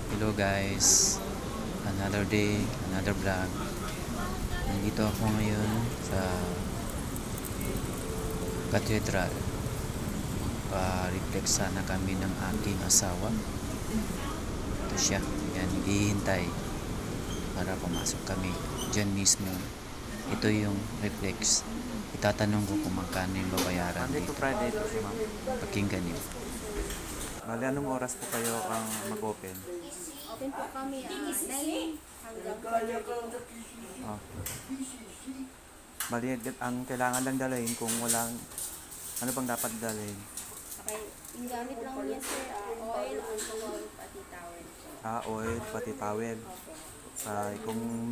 Hello guys, another day, another vlog. Nandito ako ngayon sa cathedral. Pa-reflect sana kami ng aking asawa. Ito siya, yan, hihintay para pumasok kami dyan mismo. Ito yung reflex. Itatanong ko kung magkano yung babayaran Monday to dito. Friday ito si ma'am. Pakinggan niyo. Bali, anong oras po kayo ang mag-open? Open po kami 9 hanggang 4:30. Oh. Bali, ang kailangan lang dalhin kung walang, ano bang dapat dalhin? Okay, yung gamit lang niya sir, oil, alcohol, pati towel po. Oil, pati towel. Opo. Kung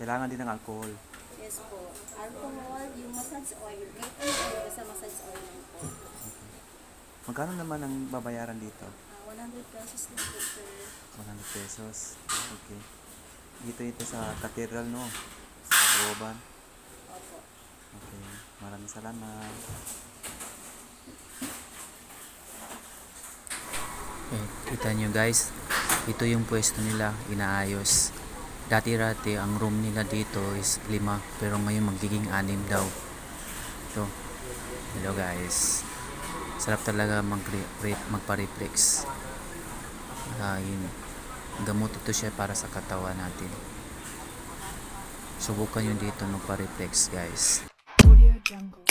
kailangan din ng alcohol. Yes po. Alcohol, yung massage oil. Kahit ano oil, basta massage oil lang po. Magkano naman ang babayaran dito? 100 pesos lang po sir. 100 pesos. Okay. Ito sa cathedral, no? Sa Tacloban. Opo. Okay. Maraming salamat. Kita nyo guys, ito yung pwesto nila, inaayos. Dati-rati ang room nila dito is 5, pero ngayon magiging 6 daw. Ito. Hello guys. Sarap talaga magpa-reflex. Yun. Gamot ito siya para sa katawan natin. Subukan nyo dito magpa-reflex guys. Audio Jungle.